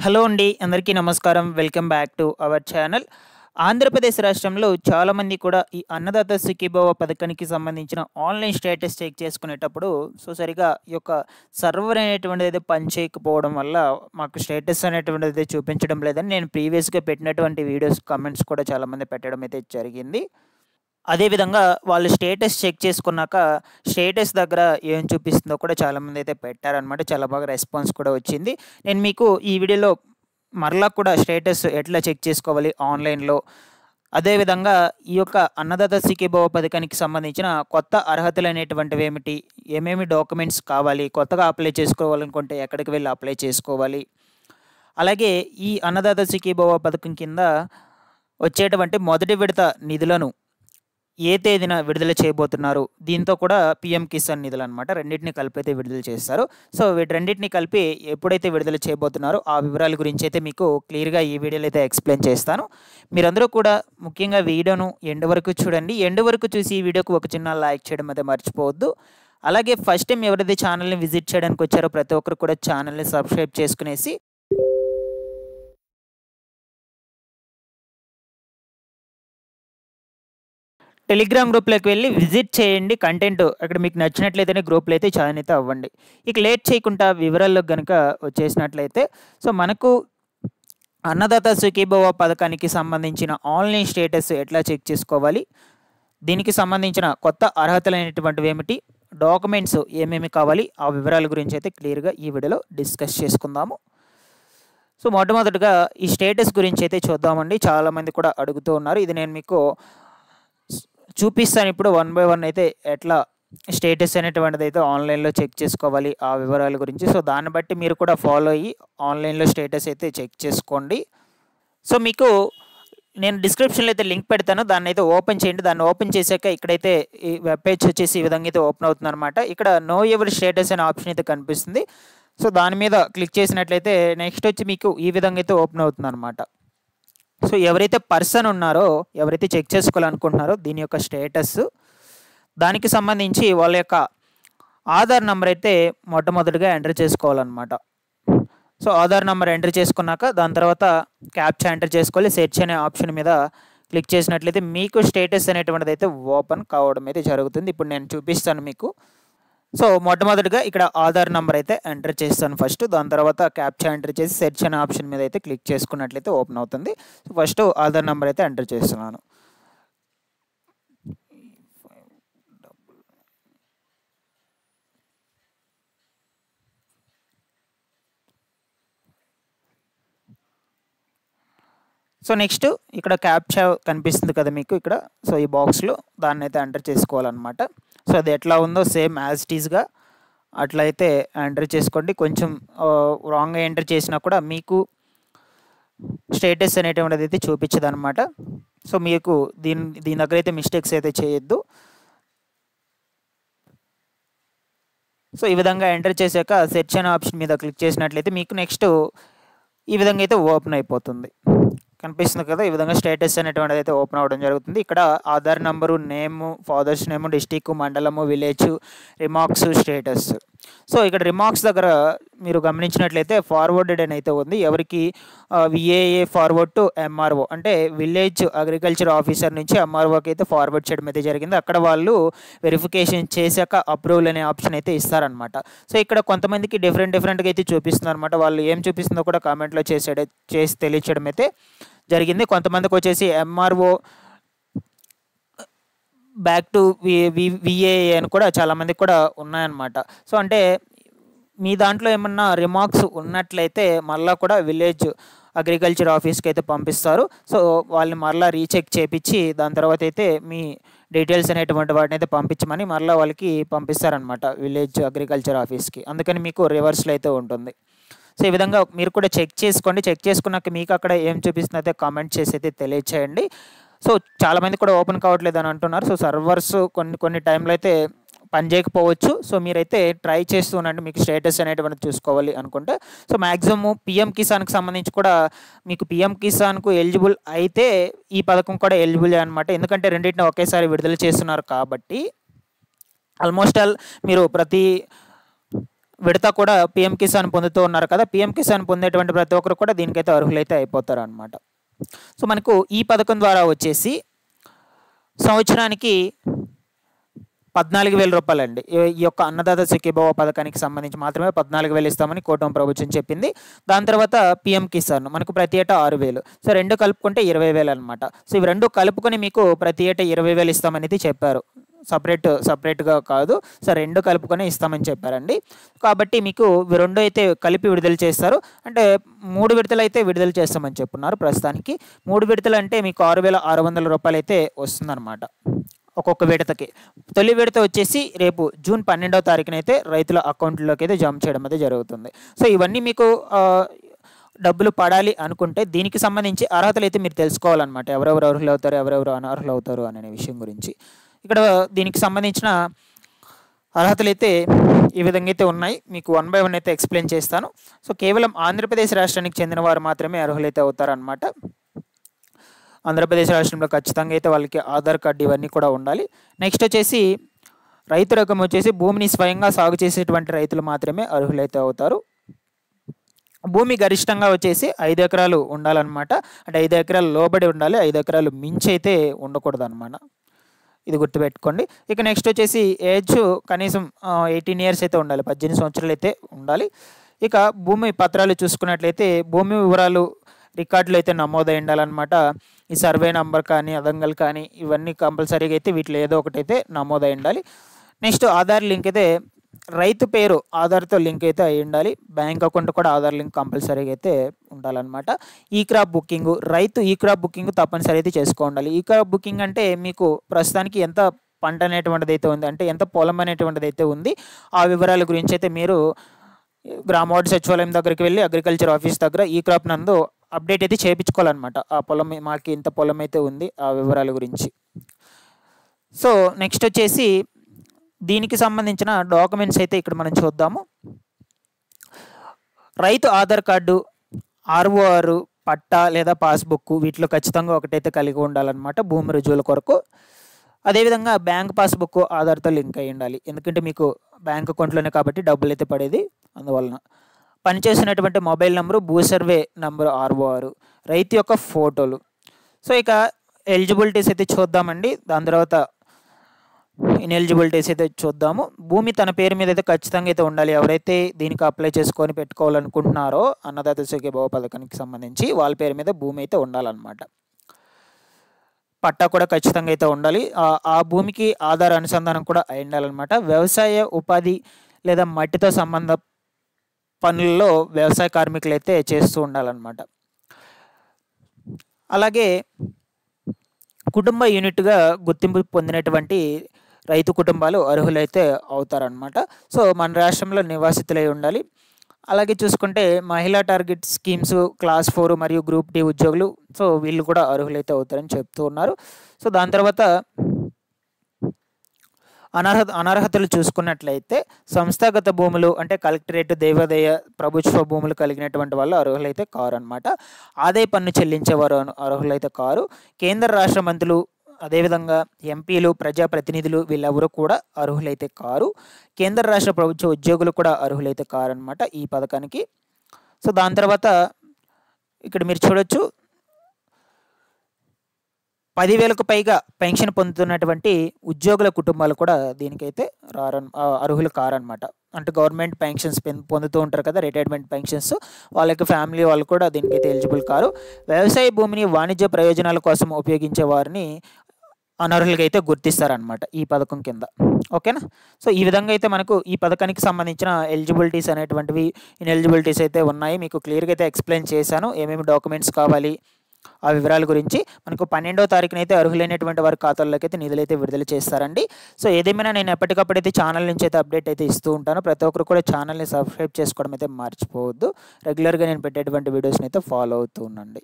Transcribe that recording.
Hello అండి. అందరికీ నమస్కారం. Welcome back to our channel. Andhra Pradesh రాష్ట్రంలో చాలామంది కూడా ఈ అన్నదాత సుఖీభవ పథకానికి సంబంధించిన ఆన్‌లైన్ స్టేటస్ చెక్ చేసుకునేటప్పుడు సరిగ్గా ఈ యొక్క సర్వర్ అనేటువంటిదైతే పనిచేయకపోవడం వల్ల మాకు స్టేటస్ అనేటువంటిదైతే చూపించడం లేదని నేను ప్రీవియస్‌గా పెట్టినటువంటి వీడియోస్ కామెంట్స్ కూడా చాలామంది పెట్టడం అయితే జరిగింది. అదేవిధంగా వాళ్ళు స్టేటస్ చెక్ చేసుకున్నాక స్టేటస్ దగ్గర ఏం చూపిస్తుందో కూడా చాలామంది అయితే పెట్టారనమాట. చాలా బాగా రెస్పాన్స్ కూడా వచ్చింది. నేను మీకు ఈ వీడియోలో మరలా కూడా స్టేటస్ ఎట్లా చెక్ చేసుకోవాలి ఆన్‌లైన్‌లో, అదేవిధంగా ఈ యొక్క అన్నదాత సుఖీభవ పథకానికి సంబంధించిన కొత్త అర్హతలనేటువంటివి ఏమిటి, ఏమేమి డాక్యుమెంట్స్ కావాలి, కొత్తగా అప్లై చేసుకోవాలనుకుంటే ఎక్కడికి వెళ్ళి అప్లై చేసుకోవాలి, అలాగే ఈ అన్నదాత సుఖీభవ పథకం కింద వచ్చేటువంటి మొదటి విడత నిధులను ఏ తేదీన విడుదల చేయబోతున్నారు. దీంతో కూడా పీఎం కిసాన్ నిధులనమాట. రెండిటిని కలిపి అయితే విడుదల చేస్తారు. సో వీటన్నిటిని కలిపి ఎప్పుడైతే విడుదల చేయబోతున్నారో ఆ వివరాల గురించి అయితే మీకు క్లియర్‌గా ఈ వీడియోలో అయితే ఎక్స్‌ప్లెయిన్ చేస్తాను. మీరందరూ కూడా ముఖ్యంగా వీడియోను ఎండ్ వరకు చూడండి. ఎండ్ వరకు చూసి ఈ వీడియోకి ఒక చిన్న లైక్ చేయడం అయితే మర్చిపోవద్దు. అలాగే ఫస్ట్ టైం ఎవరైతే ఛానల్‌ని విజిట్ చేయడానికి వచ్చారో ప్రతి ఒక్కరు కూడా ఛానల్‌ని సబ్స్క్రైబ్ చేసుకునేసి టెలిగ్రామ్ గ్రూప్‌లోకి వెళ్లి విజిట్ చేయండి. కంటెంట్ అక్కడ మీకు నచ్చినట్లయితేనే గ్రూప్‌లో అయితే జాయిన్ అయితే అవ్వండి. ఇక లేట్ చేయకుండా వివరాల్లోకి గనుక వచ్చేసినట్లయితే మనకు అన్నదాత సుఖీభవ పథకానికి సంబంధించిన ఆన్‌లైన్ స్టేటస్ ఎట్లా చెక్ చేసుకోవాలి, దీనికి సంబంధించిన కొత్త అర్హతలైనటువంటివి ఏమిటి, డాక్యుమెంట్స్ ఏమేమి కావాలి, ఆ వివరాల గురించి అయితే క్లియర్‌గా ఈ వీడియోలో డిస్కస్ చేసుకుందాము. మొట్టమొదటగా ఈ స్టేటస్ గురించి అయితే చూద్దామండి. చాలామంది కూడా అడుగుతూ ఉన్నారు. ఇది నేను మీకు చూపిస్తాను ఇప్పుడు వన్ బై వన్ అయితే ఎట్లా స్టేటస్ అనేటువంటిది అయితే ఆన్‌లైన్‌లో చెక్ చేసుకోవాలి ఆ వివరాల గురించి. దాన్ని బట్టి మీరు కూడా ఫాలో అయ్యి ఆన్‌లైన్‌లో స్టేటస్ అయితే చెక్ చేసుకోండి. మీకు నేను డిస్క్రిప్షన్‌లో అయితే లింక్ పెడతాను. దాన్ని అయితే ఓపెన్ చేయండి. దాన్ని ఓపెన్ చేశాక ఇక్కడైతే ఈ వెబ్ పేజ్ వచ్చేసి ఈ విధంగా అయితే ఓపెన్ అవుతుందన్నమాట. ఇక్కడ నో యువర్ స్టేటస్ అనే ఆప్షన్ అయితే కనిపిస్తుంది. దాని మీద క్లిక్ చేసినట్లయితే నెక్స్ట్ వచ్చి మీకు ఈ విధంగా అయితే ఓపెన్ అవుతుందన్నమాట. ఎవరైతే పర్సన్ ఉన్నారో, ఎవరైతే చెక్ చేసుకోవాలనుకుంటున్నారో దీని యొక్క స్టేటస్, దానికి సంబంధించి వాళ్ళ యొక్క ఆధార్ నంబర్ అయితే మొట్టమొదటిగా ఎంటర్ చేసుకోవాలన్నమాట. ఆధార్ నంబర్ ఎంటర్ చేసుకున్నాక దాని తర్వాత క్యాప్చా ఎంటర్ చేసుకోవాలి. సెర్చ్ అనే ఆప్షన్ మీద క్లిక్ చేసినట్లయితే మీకు స్టేటస్ అనేటువంటిది అయితే ఓపెన్ కావడం అయితే జరుగుతుంది. ఇప్పుడు నేను చూపిస్తాను మీకు. మొట్టమొదటిగా ఇక్కడ ఆధార్ నంబర్ అయితే ఎంటర్ చేస్తాను ఫస్ట్. దాని తర్వాత క్యాప్చా ఎంటర్ చేసి సెర్చ్ అనే ఆప్షన్ మీద అయితే క్లిక్ చేసుకున్నట్లయితే ఓపెన్ అవుతుంది. ఫస్ట్ ఆధార్ నంబర్ అయితే ఎంటర్ చేస్తున్నాను. నెక్స్ట్ ఇక్కడ క్యాప్చా కనిపిస్తుంది కదా మీకు ఇక్కడ. ఈ బాక్స్‌లో దాన్ని అయితే ఎంటర్ చేసుకోవాలన్నమాట. అది ఎట్లా ఉందో సేమ్ యాజ్ ఇట్ ఈస్‌గా అట్లయితే ఎంటర్ చేసుకోండి. కొంచెం రాంగ్‌గా ఎంటర్ చేసినా కూడా మీకు స్టేటస్ అనేటువంటిది అయితే చూపించదన్నమాట. మీకు దీని దగ్గర అయితే మిస్టేక్స్ అయితే చేయొద్దు. ఈ విధంగా ఎంటర్ చేశాక సెర్చ్ అనే ఆప్షన్ మీద క్లిక్ చేసినట్లయితే మీకు నెక్స్ట్ ఈ విధంగా అయితే ఓపెన్ అయిపోతుంది. కనిపిస్తుంది కదా, ఈ విధంగా స్టేటస్ అనేటువంటిది అయితే ఓపెన్ అవ్వడం జరుగుతుంది. ఇక్కడ ఆధార్ నంబరు, నేము, ఫాదర్స్ నేము, డిస్టిక్, మండలము, విలేజ్, రిమార్క్స్, స్టేటస్. ఇక్కడ రిమార్క్స్ దగ్గర మీరు గమనించినట్లయితే ఫార్వర్డెడ్ అని అయితే ఉంది. ఎవరికి విఏఏ ఫార్వర్డ్ టు ఎంఆర్ఓ, అంటే విలేజ్ అగ్రికల్చర్ ఆఫీసర్ నుంచి ఎంఆర్ఓకి అయితే ఫార్వర్డ్ చేయడం అయితే జరిగింది. అక్కడ వాళ్ళు వెరిఫికేషన్ చేశాక అప్రూవల్ అనే ఆప్షన్ అయితే ఇస్తారనమాట. ఇక్కడ కొంతమందికి డిఫరెంట్గా అయితే చూపిస్తుంది అనమాట. వాళ్ళు ఏం చూపిస్తుందో కూడా కామెంట్లో చేసి తెలియచేయడం అయితే జరిగింది. కొంతమందికి వచ్చేసి ఎంఆర్ఓ బ్యాక్ టు విఏఏ అని కూడా చాలామందికి కూడా ఉన్నాయన్నమాట. అంటే మీ దాంట్లో ఏమన్నా రిమార్క్స్ ఉన్నట్లయితే మళ్ళీ కూడా విలేజ్ అగ్రికల్చర్ ఆఫీస్కి అయితే పంపిస్తారు. వాళ్ళని మరలా రీచెక్ చేపించి దాని తర్వాత అయితే మీ డీటెయిల్స్ అనేటువంటి వాటిని అయితే పంపించమని మరలా వాళ్ళకి పంపిస్తారనమాట విలేజ్ అగ్రికల్చర్ ఆఫీస్కి. అందుకని మీకు రివర్స్లో అయితే ఉంటుంది. ఈ విధంగా మీరు కూడా చెక్ చేసుకోండి. చెక్ చేసుకున్నాక మీకు అక్కడ ఏం చూపిస్తుందో అయితే కామెంట్ చేసి అయితే తెలియచేయండి. చాలామంది కూడా ఓపెన్ కావట్లేదు అని అంటున్నారు. సర్వర్స్ కొన్ని టైంలో అయితే పని చేయకపోవచ్చు. మీరైతే ట్రై చేస్తూ ఉండండి మీకు స్టేటస్ అనేటువంటిది చూసుకోవాలి అనుకుంటే. మ్యాక్సిమం పీఎం కిసాన్కి సంబంధించి కూడా మీకు పీఎం కిసాన్కు ఎలిజిబుల్ అయితే ఈ పథకం కూడా ఎలిజిబుల్ అనమాట. ఎందుకంటే రెండింటిని ఒకేసారి విడుదల చేస్తున్నారు కాబట్టి ఆల్మోస్ట్ ఆల్ మీరు ప్రతి విడత కూడా పీఎం కిసాన్ పొందుతూ ఉన్నారు కదా, పీఎం కిసాన్ పొందేటువంటి ప్రతి ఒక్కరు కూడా దీనికైతే అర్హులైతే అయిపోతారు అనమాట. సో మనకు ఈ పథకం ద్వారా వచ్చేసి సంవత్సరానికి 14,000 రూపాయలండి. ఈ యొక్క అన్నదాత సుఖీభవ పథకానికి సంబంధించి మాత్రమే 14,000 ఇస్తామని కూటమి ప్రభుత్వం చెప్పింది. దాని తర్వాత పీఎం కిసాన్ మనకు ప్రతి ఏటా 6,000. సో రెండు కలుపుకుంటే 20,000 అనమాట. సో ఇవి రెండు కలుపుకొని మీకు ప్రతి ఏటా 20,000 ఇస్తామనేది చెప్పారు, సపరేట్గా కాదు. సో రెండు కలుపుకొని ఇస్తామని చెప్పారండి. కాబట్టి మీకు ఇవి రెండు అయితే కలిపి విడుదల చేస్తారు. అంటే 3 విడతలు అయితే విడుదల చేస్తామని చెప్పున్నారు ప్రస్తుతానికి. 3 విడతలు అంటే మీకు 6,600 రూపాయలు అయితే వస్తుందన్నమాట ఒక్కొక్క విడతకి. తొలి విడత వచ్చేసి రేపు జూన్ 12వ తారీఖున అయితే రైతుల అకౌంట్లోకి అయితే జమ చేయడం అయితే జరుగుతుంది. సో ఇవన్నీ మీకు డబ్బులు పడాలి అనుకుంటే దీనికి సంబంధించి అర్హతలు అయితే మీరు తెలుసుకోవాలన్నమాట. ఎవరెవరు అర్హులు అవుతారు, ఎవరెవరు అనర్హులు అవుతారు అనే విషయం గురించి. ఇక్కడ దీనికి సంబంధించిన అర్హతలు అయితే ఈ విధంగా అయితే ఉన్నాయి. మీకు 1 by 1 అయితే ఎక్స్ప్లెయిన్ చేస్తాను. సో కేవలం ఆంధ్రప్రదేశ్ రాష్ట్రానికి చెందిన వారు మాత్రమే అర్హులైతే అవుతారనమాట. ఆంధ్రప్రదేశ్ రాష్ట్రంలో ఖచ్చితంగా అయితే వాళ్ళకి ఆధార్ కార్డు ఇవన్నీ కూడా ఉండాలి. నెక్స్ట్ వచ్చేసి రైతు రకం వచ్చేసి భూమిని స్వయంగా సాగు చేసేటువంటి రైతులు మాత్రమే అర్హులైతే అవుతారు. భూమి గరిష్టంగా వచ్చేసి 5 ఎకరాలు ఉండాలన్నమాట. అంటే 5 ఎకరాలు లోబడి ఉండాలి, 5 ఎకరాలు మించి అయితే ఉండకూడదు అనమాట. ఇది గుర్తుపెట్టుకోండి. ఇక నెక్స్ట్ వచ్చేసి ఏజ్ కనీసం 18 years అయితే ఉండాలి, 18 సంవత్సరాలు అయితే ఉండాలి. ఇక భూమి పత్రాలు చూసుకున్నట్లయితే భూమి వివరాలు రికార్డులు అయితే నమోదై ఉండాలన్నమాట. ఈ సర్వే నంబర్ కానీ అదంగల్ కానీ ఇవన్నీ కంపల్సరీగా అయితే వీటిలో ఏదో ఒకటి అయితే నమోదై ఉండాలి. నెక్స్ట్ ఆధార్ లింక్ అయితే రైతు పేరు ఆధార్తో లింక్ అయితే అయి ఉండాలి. బ్యాంక్ అకౌంట్ కూడా ఆధార్ లింక్ కంపల్సరీగా అయితే ఉండాలన్నమాట. ఈ క్రాప్ బుకింగ్ రైతు ఈ క్రాప్ బుకింగ్ తప్పనిసరి అయితే చేసుకోవాలి. ఈ క్రాప్ బుకింగ్ అంటే మీకు ప్రస్తుతానికి ఎంత పంట అనేటువంటిది అయితే ఉంది, అంటే ఎంత పొలం అనేటువంటిది అయితే ఉంది, ఆ వివరాల గురించి అయితే మీరు గ్రామ వార్డు సచివాలయం దగ్గరికి వెళ్ళి అగ్రికల్చర్ ఆఫీస్ దగ్గర ఈ క్రాప్ నందు అప్డేట్ అయితే చేయించుకోవాలన్నమాట. ఆ పొలం మాకు ఇంత పొలం అయితే ఉంది ఆ వివరాల గురించి. సో నెక్స్ట్ వచ్చేసి దీనికి సంబంధించిన డాక్యుమెంట్స్ అయితే ఇక్కడ మనం చూద్దాము. రైతు ఆధార్ కార్డు, ROR, పట్టా లేదా పాస్బుక్ వీటిలో ఖచ్చితంగా ఒకటైతే కలిగి ఉండాలన్నమాట భూమి రుజువుల కొరకు. అదేవిధంగా బ్యాంక్ పాస్బుక్ ఆధార్తో లింక్ అయ్యి ఉండాలి, ఎందుకంటే మీకు బ్యాంక్ అకౌంట్లోనే కాబట్టి డబ్బులు అయితే పడేది. అందువలన పనిచేసినటువంటి మొబైల్ నెంబరు, భూ సర్వే నెంబరు ROR, రైతు యొక్క ఫోటోలు. సో ఇక ఎలిజిబిలిటీస్ అయితే చూద్దామండి. దాని తర్వాత ఇన్ఎలిజిబిలిటీస్ అయితే చూద్దాము. భూమి తన పేరు మీద అయితే ఖచ్చితంగా అయితే ఉండాలి. ఎవరైతే దీనికి అప్లై చేసుకొని పెట్టుకోవాలనుకుంటున్నారో అన్నదాత సుఖీభవ పథకానికి సంబంధించి వాళ్ళ పేరు మీద భూమి అయితే ఉండాలన్నమాట. పట్టా కూడా ఖచ్చితంగా అయితే ఉండాలి. ఆ భూమికి ఆధార్ అనుసంధానం కూడా అయి ఉండాలన్నమాట. వ్యవసాయ ఉపాధి లేదా మట్టితో సంబంధ పనుల్లో వ్యవసాయ కార్మికులు అయితే చేస్తూ ఉండాలన్నమాట. అలాగే కుటుంబ యూనిట్గా గుర్తింపు పొందినటువంటి రైతు కుటుంబాలు అర్హులైతే అవుతారనమాట. సో మన రాష్ట్రంలో నివాసితులై ఉండాలి. అలాగే చూసుకుంటే మహిళా టార్గెట్ స్కీమ్స్, క్లాస్ 4 మరియు గ్రూప్ D ఉద్యోగులు, సో వీళ్ళు కూడా అర్హులైతే అవుతారని చెప్తూ ఉన్నారు. సో దాని తర్వాత అనర్హతలు చూసుకున్నట్లయితే సంస్థాగత భూములు అంటే కలెక్టరేట్, దేవాదాయ, ప్రభుత్వ భూములు కలిగినటువంటి వాళ్ళు అర్హులైతే కారు అనమాట. ఆదాయ పన్ను చెల్లించేవారు అర్హులైతే కారు. కేంద్ర రాష్ట్ర మంత్రులు, అదేవిధంగా ఎంపీలు, ప్రజాప్రతినిధులు వీళ్ళెవరూ కూడా అర్హులైతే కారు. కేంద్ర రాష్ట్ర ప్రభుత్వ ఉద్యోగులు కూడా అర్హులైతే కారు అనమాట ఈ పథకానికి. సో దాని తర్వాత ఇక్కడ మీరు చూడొచ్చు 10,000కు పైగా పెన్షన్ పొందుతున్నటువంటి ఉద్యోగుల కుటుంబాలు కూడా దీనికైతే అర్హులు కారనమాట. అంటే గవర్నమెంట్ పెన్షన్స్ పొందుతూ ఉంటారు కదా, రిటైర్మెంట్ పెన్షన్స్, వాళ్ళకి ఫ్యామిలీ వాళ్ళు కూడా దీనికైతే ఎలిజిబుల్ కారు. వ్యవసాయ భూమిని వాణిజ్య ప్రయోజనాల కోసం ఉపయోగించే వారిని అనర్హులుగా అయితే గుర్తిస్తారనమాట ఈ పథకం కింద. ఓకేనా. సో ఈ విధంగా అయితే మనకు ఈ పథకానికి సంబంధించిన ఎలిజిబిలిటీస్ అనేటువంటివి, ఇన్ఎలిజిబిలిటీస్ అయితే ఉన్నాయి. మీకు క్లియర్గా అయితే ఎక్స్ప్లెయిన్ చేశాను ఏమేమి డాక్యుమెంట్స్ కావాలి ఆ వివరాల గురించి. మనకు 12వ తారీఖున అయితే అర్హులైనటువంటి వారి ఖాతాల్లోకి అయితే నిధులు అయితే విడుదల చేస్తారండి. సో ఏదేమైనా నేను ఎప్పటికప్పుడు అయితే ఛానల్ నుంచి అయితే అప్డేట్ అయితే ఇస్తూ ఉంటాను. ప్రతి ఒక్కరు కూడా ఛానల్ని సబ్స్క్రైబ్ చేసుకోవడం అయితే మర్చిపోవద్దు. రెగ్యులర్గా నేను పెట్టేటువంటి వీడియోస్ని అయితే ఫాలో అవుతూ ఉండండి.